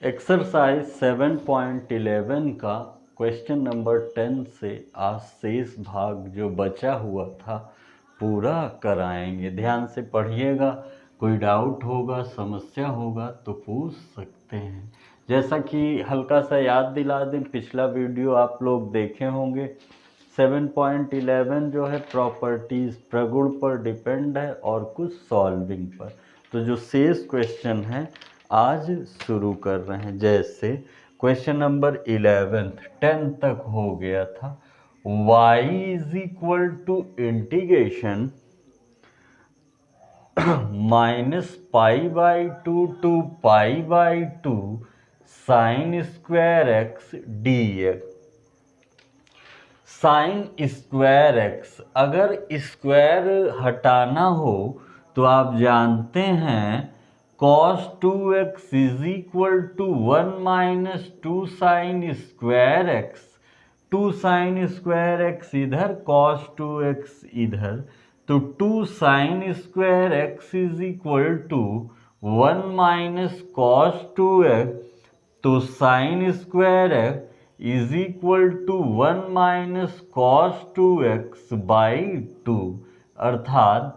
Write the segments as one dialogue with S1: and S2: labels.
S1: Exercise 7.11 का question number 10 से आज शेष भाग जो बचा हुआ था पूरा कराएंगे। ध्यान से पढ़िएगा, कोई डाउट होगा, समस्या होगा तो पूछ सकते हैं। जैसा कि हल्का सा याद दिला दें, पिछला वीडियो आप लोग देखे होंगे। 7.11 जो है प्रॉपर्टीज़ प्रगुण पर डिपेंड है और कुछ सॉल्विंग पर। तो जो शेष क्वेश्चन है आज शुरू कर रहे हैं। जैसे क्वेश्चन नंबर 11 10 तक हो गया था। y is equal to integration -π/2 to π/2 sine square X dx। Sine square X, अगर स्क्वायर हटाना हो तो आप जानते हैं cos 2x is equal to 1 minus 2 sine square X. 2 sine square X इधर, cos 2x इधर, तो 2 sine square X is equal to 1 minus cos 2x, तो sine square X is equal to 1 minus cos 2x by 2, अर्थात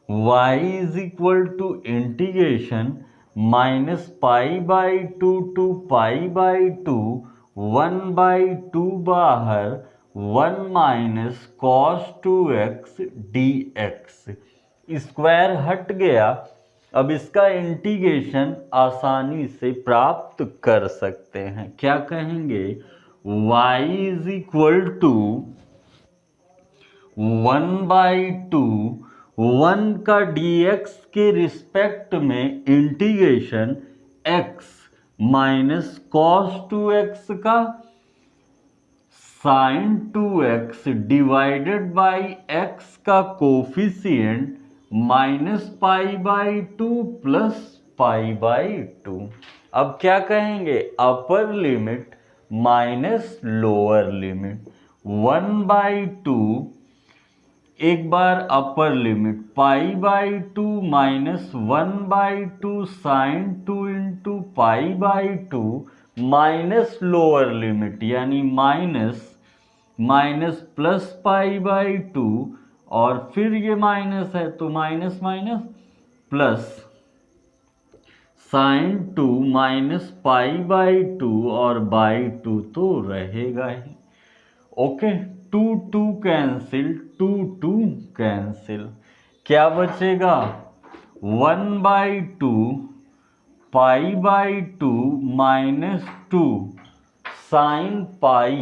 S1: y is equal to integration -π/2 to π/2 1/2 बाहर 1 minus cos 2x dx। Square हट गया, अब इसका integration आसानी से प्राप्त कर सकते हैं। क्या कहेंगे? y इज इक्वल टू 1/2 1 का dx के रिस्पेक्ट में integration x minus cos 2x का sine 2x divided by x का कोफिशिएंट -π/2 प्लस π/2। अब क्या कहेंगे? Upper limit minus lower limit 1/2, एक बार upper limit π/2 minus 1/2 sine 2 into π/2 minus lower limit यानी माइनस प्लस π/2, और फिर ये माइनस है तो minus minus plus sine 2 minus π/2 और बाई 2 तो रहेगा ही। ओके, 2 कैंसिल, 2 कैंसिल, क्या बचेगा? 1/2 π/2 माइनस 2 साइन पाई।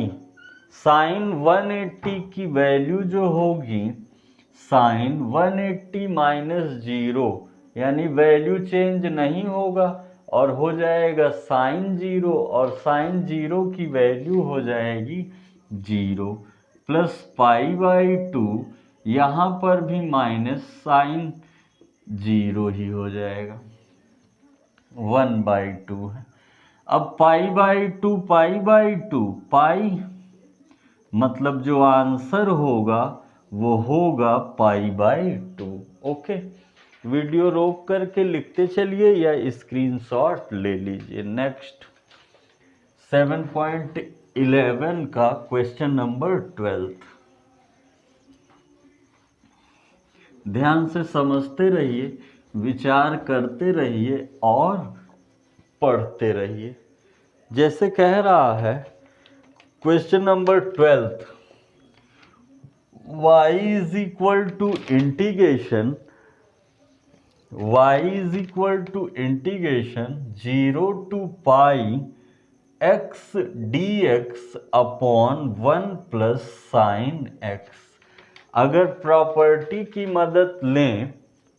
S1: साइन 180 की वैल्यू जो होगी, साइन 180 माइनस 0 यानी वैल्यू चेंज नहीं होगा और हो जाएगा साइन 0, और साइन 0 की वैल्यू हो जाएगी 0 प्लस π/2, यहाँ पर भी माइनस साइन 0 ही हो जाएगा, 1/2 है। अब π/2 पाई, मतलब जो आंसर होगा वो होगा π/2। ओके, वीडियो रोक करके लिखते चलिए या स्क्रीनशॉट ले लीजिए। नेक्स्ट 7.11 का क्वेश्चन नंबर 12। ध्यान से समझते रहिए, विचार करते रहिए और पढ़ते रहिए। जैसे कह रहा है question number 12, y is equal to integration 0 to pi x dx upon 1 plus sine x। अगर प्रॉपर्टी की मदद लें,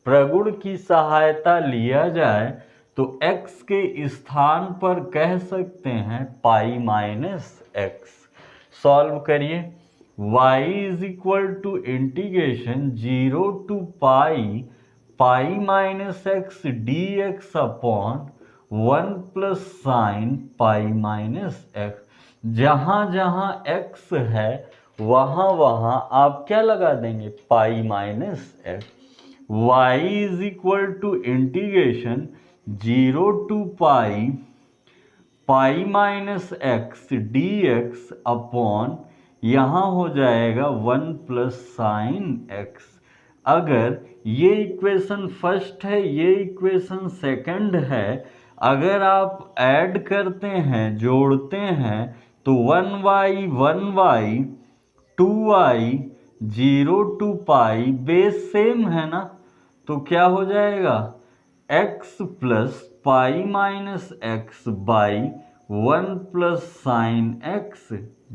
S1: प्रगुण की सहायता लिया जाए तो x के स्थान पर कह सकते हैं पाई माइनस x। सॉल्व करिए। y is equal to integration 0 to pi minus x dx upon 1 plus sine pi minus x। जहाँ जहाँ x है वहाँ वहाँ आप क्या लगा देंगे? Pi minus x। y is equal to integration 0 to pi pi minus x D x upon यहाँ हो जाएगा 1 प्लस साइन एक्स। अगर ये इक्वेशन फर्स्ट है, ये इक्वेशन सेकंड है, अगर आप ऐड करते हैं, जोड़ते हैं, तो 1y 2y 0 to Pi base same है ना, तो क्या हो जाएगा x plus pi minus X by 1 plus sine x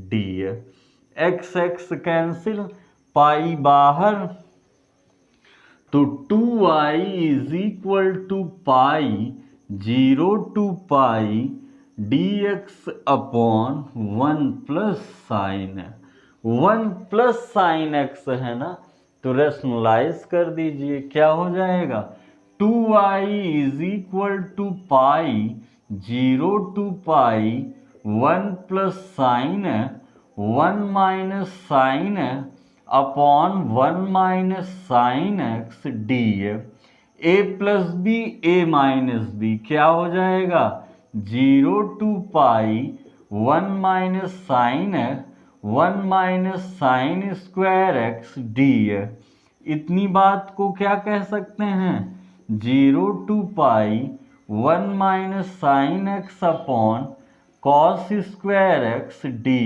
S1: D X X cancel, pi बाहर, तो 2y is equal to pi 0 to pi D x upon 1 plus sine 1 plus sine X है ना, तो रेशनलाइज कर दीजिए, क्या हो जाएगा 2y is equal to pi 0 to pi 1 plus sine 1 minus sine upon 1 minus sine x d a plus b a minus b क्या हो जाएगा 0 to pi 1 minus sine 1 minus sine square x d. इतनी बात को क्या कह सकते हैं 0 to pi 1 minus sine x upon cos square x d.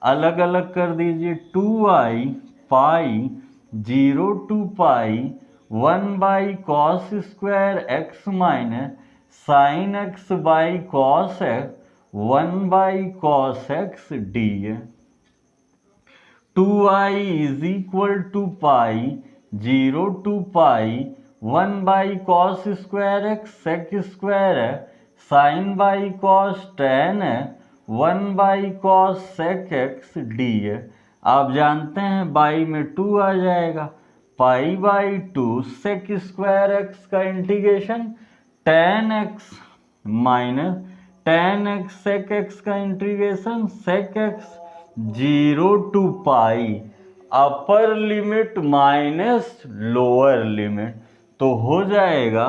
S1: अलग अलग कर दीजिए 2i pi 0 to pi 1 by cos square X minus sine X by cos X 1 by cos x D. 2i is equal to pi 0 to pi 1 by cos square X sec square है sine by cos tan है 1 by cos sec X D है। आप जानते हैं by में 2 आ जाएगा, pi by 2 sec square X का integration tan X minus tan X sec X का integration sec x 0 to pi upper limit minus lower limit, तो हो जाएगा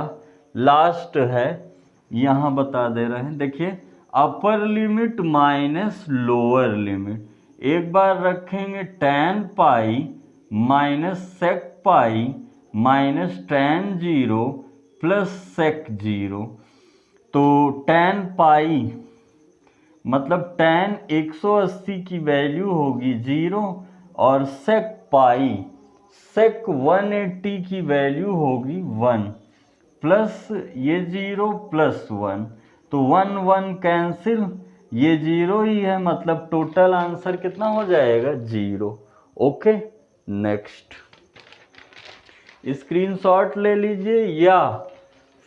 S1: लास्ट है यहाँ बता दे रहे हैं, देखिए upper limit minus lower limit, एक बार रखेंगे tan pi minus sec pi minus tan zero plus sec zero, तो टेन पाई मतलब टेन 180 की वैल्यू होगी 0 और सेक पाई सेक 180 की वैल्यू होगी 1 प्लस ये 0 प्लस 1, तो 1 1 कैंसिल, ये 0 ही है, मतलब टोटल आंसर कितना हो जाएगा 0। ओके नेक्स्ट स्क्रीनशॉट ले लीजिए या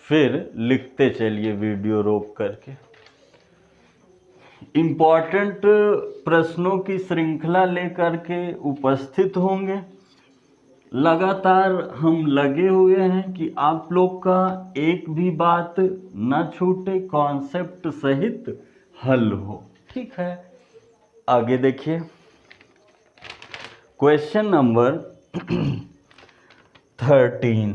S1: फिर लिखते चलिए वीडियो रोक करके। इम्पॉर्टेंट प्रश्नों की श्रृंखला लेकर के उपस्थित होंगे। लगातार हम लगे हुए हैं कि आप लोग का एक भी बात न छूटे, कॉन्सेप्ट सहित हल हो, ठीक है। आगे देखिए question number 13,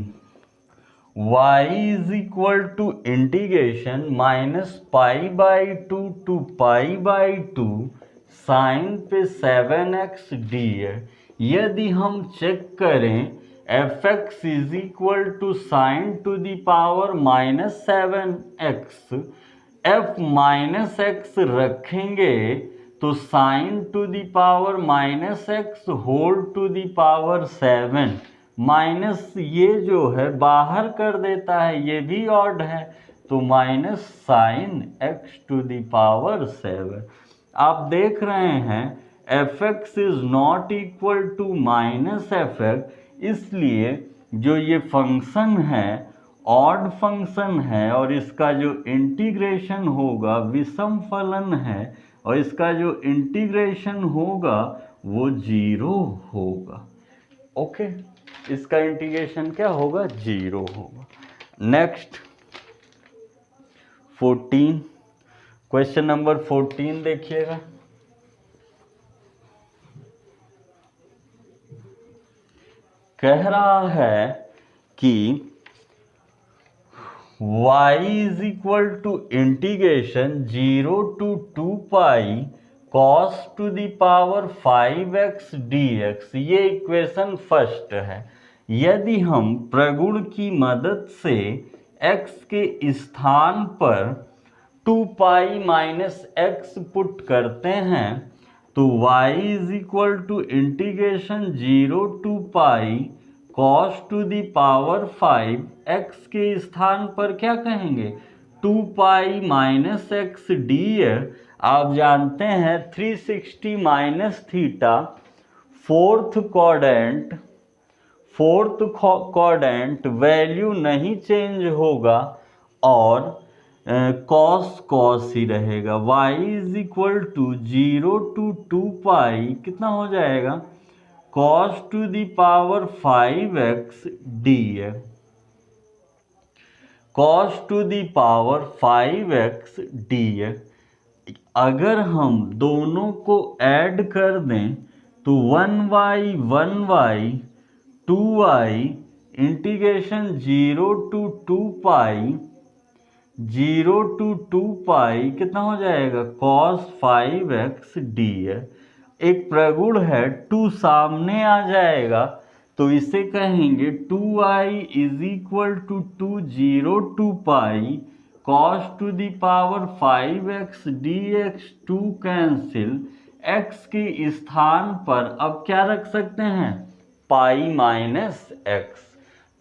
S1: y is equal to integration minus pi by 2 to pi by 2 sine पे 7x डी है। यदि हम चेक करें fx is equal to sine to the power minus 7x, f minus x रखेंगे तो sine to the power minus x whole to the power 7, minus ये जो है बाहर कर देता है, ये भी ऑड है, तो minus sine x to the power 7। आप देख रहे हैं f x is not equal to minus f x, इसलिए जो ये फंक्शन है ऑड फंक्शन है और इसका जो इंटीग्रेशन होगा विषम फलन है और इसका जो इंटीग्रेशन होगा वो 0 होगा। ओके इसका इंटीग्रेशन क्या होगा 0 होगा। नेक्स्ट 14, क्वेश्चन नंबर 14 देखिएगा। कह रहा है कि y is equal to integration 0 to 2 pi cos to the power 5x dx। ये इक्वेशन फर्स्ट है। यदि हम प्रगुण की मदद से x के स्थान पर 2 पाई माइनस एक्स पुट करते हैं तो y is equal to integration 0 to pi cos to the power 5 x के स्थान पर क्या कहेंगे 2 पाई माइनस एक्स डी। आप जानते हैं 360 माइनस थीटा फोर्थ क्वाड्रेंट वैल्यू नहीं चेंज होगा और कॉस ही रहेगा। y is equal to 0 to 2 pi कितना हो जाएगा cos to the power 5x dx। cos to the power 5x dx। अगर हम दोनों को ऐड कर दें तो 1y 2y integration 0 to 2 pi 0 to 2 pi कितना हो जाएगा cos 5x dx। एक प्रगुण है 2 सामने आ जाएगा तो इसे कहेंगे 2i is equal to 0 to pi cos to the power 5x dx। 2 cancel x के स्थान पर अब क्या रख सकते हैं पाई माइनस एक्स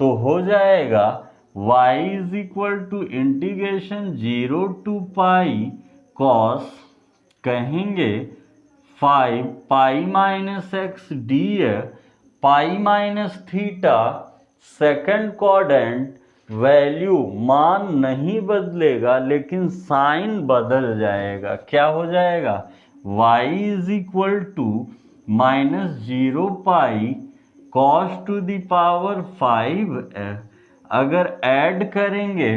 S1: तो हो जाएगा y is equal to integration 0 to pi cos कहेंगे 5 pi minus x d. Pi minus theta second quadrant value मान नहीं बदलेगा लेकिन साइन बदल जाएगा। क्या हो जाएगा y is equal to minus 0 pi cos to the power 5। अगर ऐड करेंगे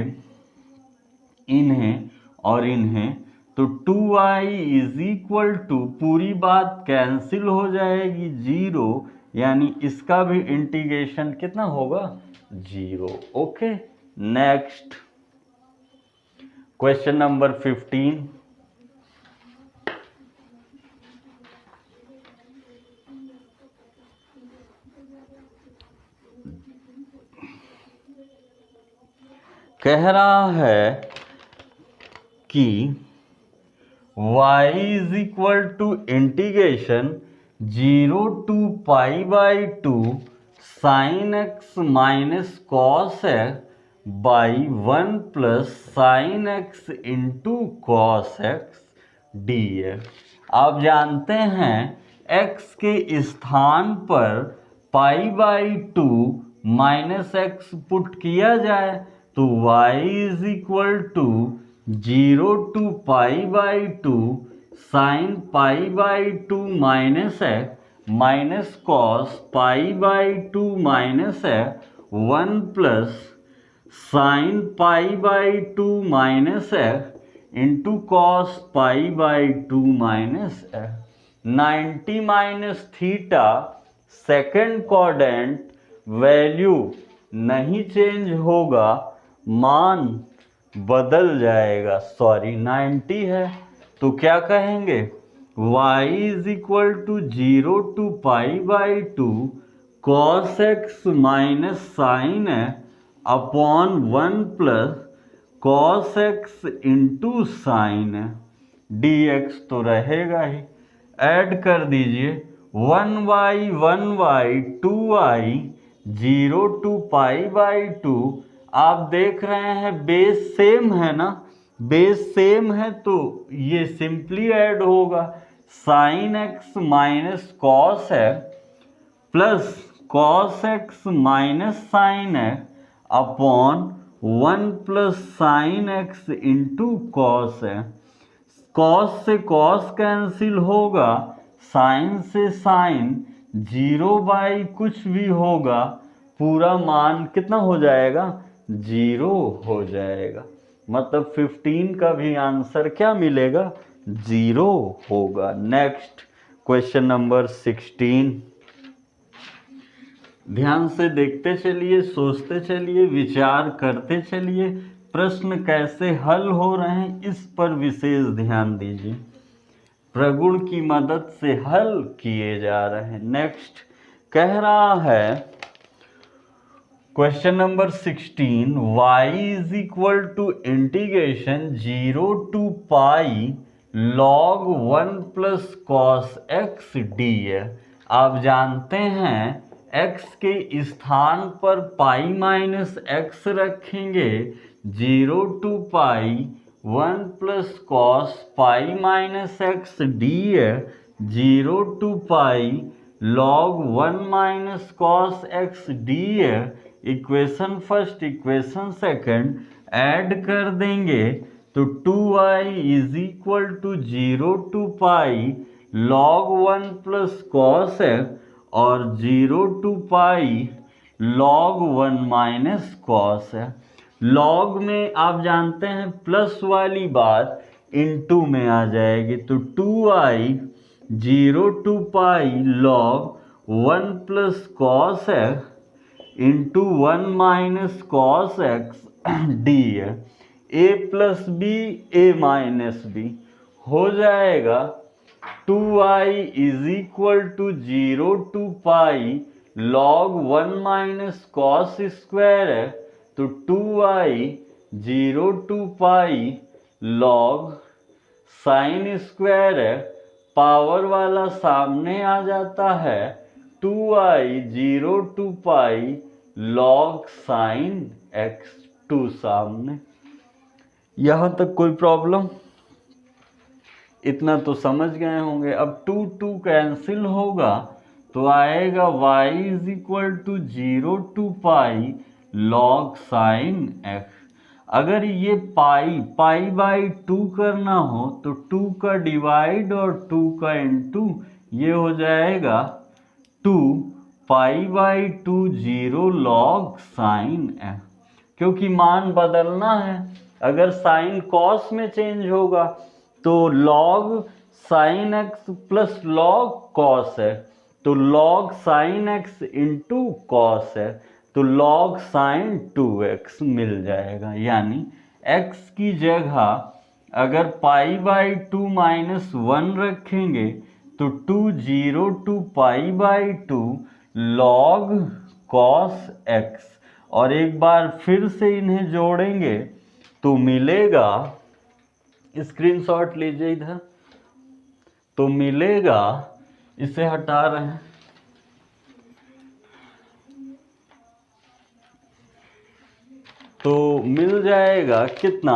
S1: इन्हें और इन्हें तो 2i इज इक्वल टू पूरी बात कैंसिल हो जाएगी 0 यानी इसका भी इंटीग्रेशन कितना होगा 0। Okay next question number 15। कह रहा है कि y is equal to integration 0 to pi by 2 sine x minus cos x by 1 plus sine x into cos x d. आप जानते हैं x के स्थान पर pi by 2 minus x put किया जाए तो y is equal to 0 to pi by 2 sine pi by 2 minus x minus cos pi by 2 minus x 1 plus sine pi by 2 minus x into cos pi by 2 minus x. 90 minus theta second quadrant value नहीं change होगा मान बदल जाएगा 90 है तो क्या कहेंगे y is equal to 0 to pi by 2 cos x minus sine upon 1 plus cos x into sine dx तो रहेगा ही। ऐड कर दीजिए 1y 2i 0 to pi by 2। आप देख रहे हैं बेस सेम है ना, बेस सेम है तो ये सिंपली ऐड होगा साइन एक्स माइनस कॉस है plus cos x minus sine है upon 1 plus sine x into cos है। कॉस से कॉस कैंसिल होगा, साइन से साइन 0 बाई कुछ भी होगा, पूरा मान कितना हो जाएगा 0 हो जाएगा। मतलब 15 का भी आंसर क्या मिलेगा 0 होगा। Next question number 16। ध्यान से देखते चलिए, सोचते चलिए, विचार करते चलिए, प्रश्न कैसे हल हो रहे हैं इस पर विशेष ध्यान दीजिए। प्रगुण की मदद से हल किए जा रहे हैं। नेक्स्ट कह रहा है question number 16, y is equal to integration 0 to pi log 1 plus cos x D है। आप जानते हैं x के स्थान पर पाई माइनस एक्स रखेंगे, 0 to pi 1 plus cos pi minus x D है, 0 to pi log 1 minus cos x D है। Equation first equation second add कर देंगे तो 2y is equal to 0 to pi log 1 plus cos x और 0 to pi log 1 minus cos है। log में आप जानते हैं प्लस वाली बात इनटू में आ जाएगी, तो 2i 0 to pi log 1 plus cos x into 1 minus cos x D है। a plus b a minus b हो जाएगा 2i is equal to 0 to pi log 1 minus cos square है, तो 2i 0 to pi log sine square है, power वाला सामने आ जाता है, 2i 0 to pi log sine x 2 सामने। यहां तक कोई प्रॉब्लम? इतना तो समझ गए होंगे। अब 2 कैंसिल होगा तो आएगा y is equal to 0 to pi log sine x. अगर ये पाई बाई 2 करना हो तो 2 का डिवाइड और 2 का इनटू, ये हो जाएगा 2 पाई बाई 2 0 log साइन एक्स, क्योंकि मान बदलना है। अगर साइन कॉस में चेंज होगा तो log sine x plus log cos है, तो log sine x into cos है, तो log साइन 2x मिल जाएगा। यानी x की जगह अगर पाई बाई 2 माइनस 1 रखेंगे तो 2 0 to pi by 2 log cos x, और एक बार फिर से इन्हें जोड़ेंगे तो मिलेगा, स्क्रीनशॉट लीजिए इधर, तो मिलेगा, इसे हटा रहे हैं, तो मिल जाएगा कितना,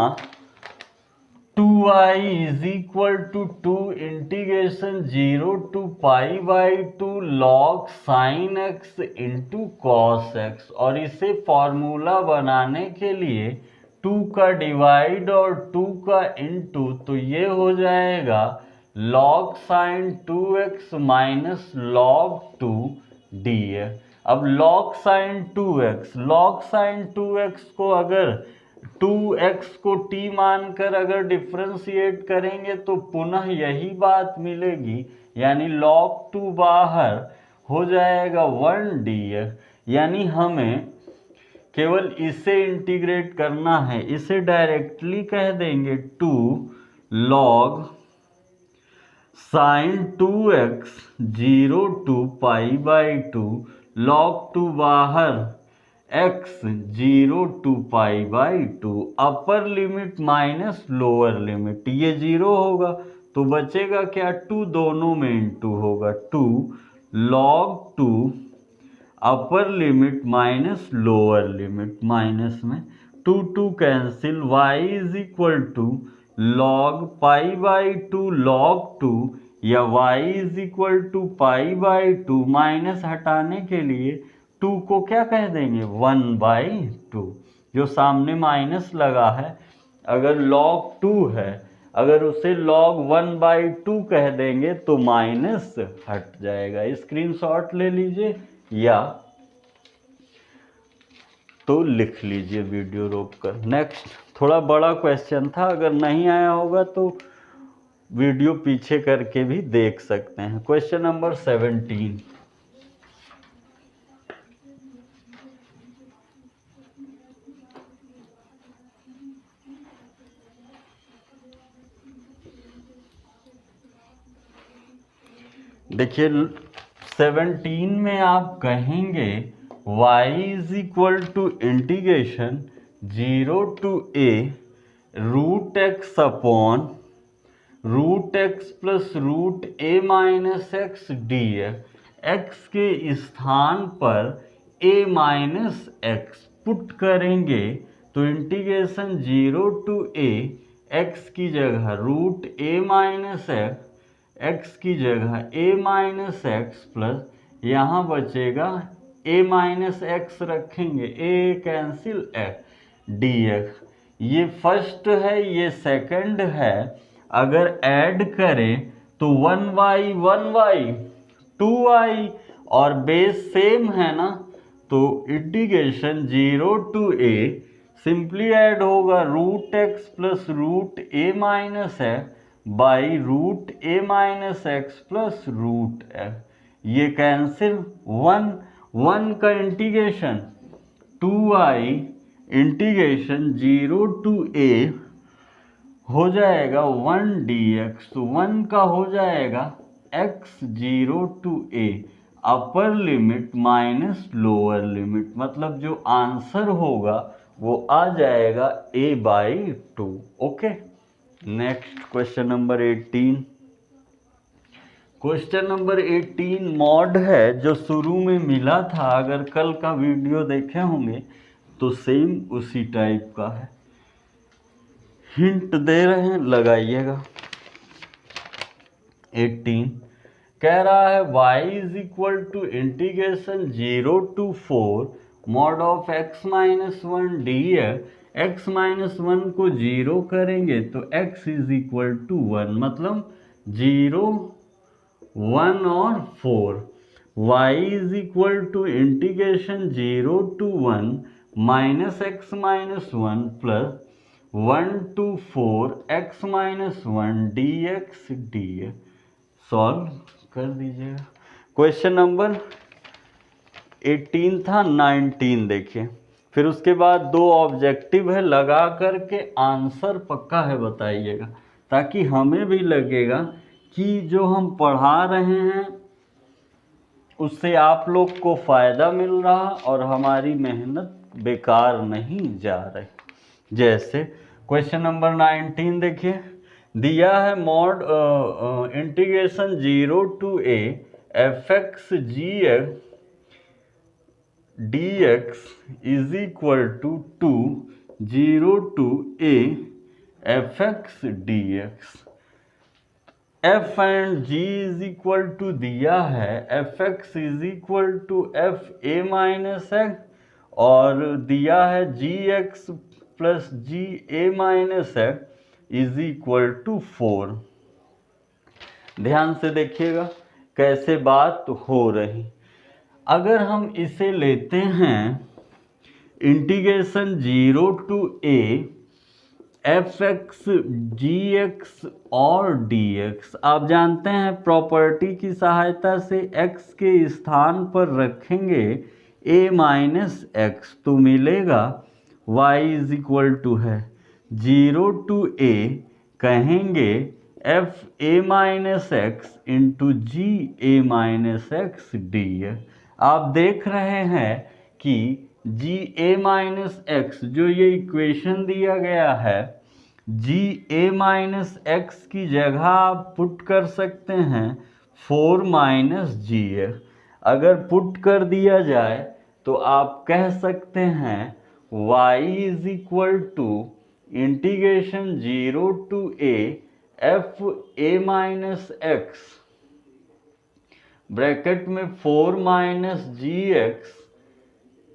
S1: 2i is equal to 2 integration 0 to pi by 2 log sine x into cos x. और इसे फॉर्मूला बनाने के लिए 2 का डिवाइड और 2 का इंटू, तो ये हो जाएगा log sine 2x minus log 2d है। अब log साइन 2x को अगर 2x को t मानकर अगर डिफ्रेंशिएट करेंगे तो पुनः यही बात मिलेगी, यानी log 2 बाहर हो जाएगा 1d है। यानी हमें केवल इसे इंटीग्रेट करना है, इसे डायरेक्टली कह देंगे 2 log sine 2x 0 to pi by 2 log 2 बाहर x 0 to pi by 2, upper limit minus lower limit, ये 0 होगा तो बचेगा क्या, 2 दोनों में इंटू होगा, 2 log 2 upper limit minus lower limit, minus में 2 cancel, y is equal to log pi by 2 log 2, या y is equal to pi by 2, minus हटाने के लिए 2 को क्या कह देंगे 1/2, जो सामने माइनस लगा है अगर log 2 है, अगर उसे log 1/2 कह देंगे तो माइनस हट जाएगा। स्क्रीनशॉट ले लीजिए या तो लिख लीजिए वीडियो रोककर। नेक्स्ट थोड़ा बड़ा क्वेश्चन था, अगर नहीं आया होगा तो वीडियो पीछे करके भी देख सकते हैं। क्वेश्चन नंबर 17, देखिए 17 में आप कहेंगे y is equal to integration 0 to a root x upon root x plus root A minus x D x के स्थान पर a माइनस एक्स पुट करेंगे तो इंटीग्रेशन 0 टू a एक्स की जगह रूट ए माइनस एक्स की जगह a माइनस एक्स प्लस यहाँ बचेगा a माइनस एक्स रखेंगे a कैंसिल डी एक्स। ये फर्स्ट है ये सेकंड है, अगर ऐड करें तो 1y 2y और बेस सेम है ना, तो integration 0 to a simply add होगा root x plus root A minus X by root A minus X plus root X, ये कैंसिल 1 का integration 2i integration 0 to a हो जाएगा 1 dx, तो 1 का हो जाएगा x 0 to a upper limit minus lower limit, मतलब जो आंसर होगा वो आ जाएगा a/2। Okay, next question number 18। Question number 18 mod है जो शुरू में मिला था, अगर कल का वीडियो देखे होंगे तो सेम उसी टाइप का है। हिंट दे रहे हैं, लगाइएगा। 18 कह रहा है y is equal to integration 0 to 4 mod of x minus 1 d x minus 1 को 0 करेंगे तो x इज इक्वल टू 1, मतलब 0 1 और 4। y is equal to integration 0 to 1 minus x minus 1 plus 1 to 4 x minus 1 d x solve कर दीजिएगा। Question number 18 था, 19 देखिए। फिर उसके बाद दो ऑब्जेक्टिव है, लगा करके आंसर पक्का है बताइएगा, ताकि हमें भी लगेगा कि जो हम पढ़ा रहे हैं उससे आप लोग को फ़ायदा मिल रहा और हमारी मेहनत बेकार नहीं जा रही। जैसे क्वेश्चन नंबर 19 देखिए, दिया है mod integration 0 to a F x ji x D X is equal to 0 to a F X D X. F and G is equal to दिया है F x is equal to F A minus X और दिया है G X plus G A minus X is equal to 4। ध्यान से देखिएगा कैसे बात हो रही। अगर हम इसे लेते हैं integration 0 to a F x ji x और डी एक्स, आप जानते हैं प्रॉपर्टी की सहायता से x के स्थान पर रखेंगे a माइनस एक्स तो मिलेगा y इज इक्वल टू है 0 टू a कहेंगे एफ ए माइनस एक्स इंटू जी ए माइनस एक्स डी। आप देख रहे हैं कि जी ए माइनस एक्स जो ये इक्वेशन दिया गया है, जी ए माइनस एक्स की जगह आप पुट कर सकते हैं 4 माइनस जी एक्स। अगर पुट कर दिया जाए तो आप कह सकते हैं y is equal to integration 0 to a f A minus x bracket में 4 minus g x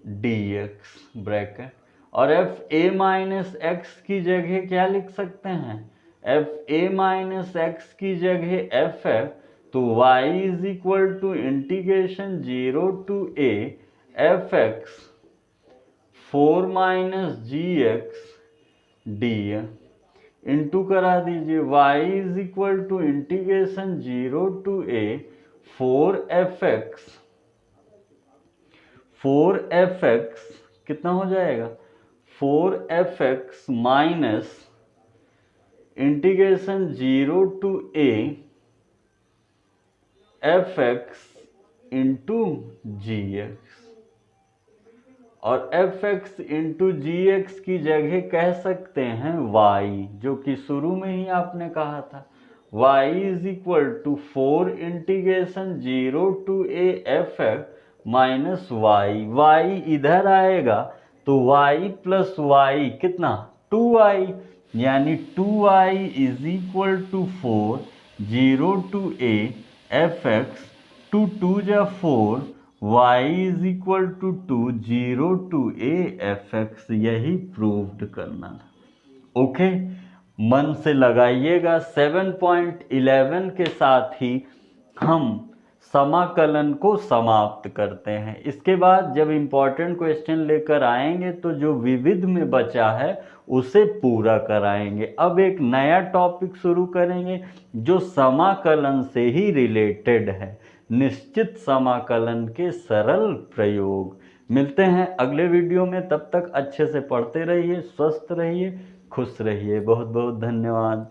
S1: D x bracket, और एफ ए माइनस एक्स की जगह क्या लिख सकते हैं, एफ ए माइनस एक्स की जगह एफ एक्स, तो y is equal to integration 0 to a F x 4 minus g x d into करा दीजिए y is equal to integration 0 to a 4f(x) कितना हो जाएगा 4f(x) minus integration 0 to a F x into g x, और f x into g x की जगह कह सकते हैं y, जो कि शुरू में ही आपने कहा था। y is equal to 4 integration 0 to a f x minus y, y इधर आएगा तो y प्लस वाई कितना 2y, यानी 2y is equal to 4 0 to a f x 2 2 जा 4 y is equal to 2 0 to a f x, यही proved करना था। Okay, मन से लगाइएगा। 7.11 के साथ ही हम समाकलन को समाप्त करते हैं। इसके बाद जब इम्पोर्टेंट क्वेश्चन लेकर आएंगे तो जो विविध में बचा है उसे पूरा कराएंगे। अब एक नया टॉपिक शुरू करेंगे जो समाकलन से ही रिलेटेड है, निश्चित समाकलन के सरल प्रयोग। मिलते हैं अगले वीडियो में, तब तक अच्छे से पढ़ते रहिए, स्वस्थ रहिए, खुश रहिए। बहुत बहुत धन्यवाद।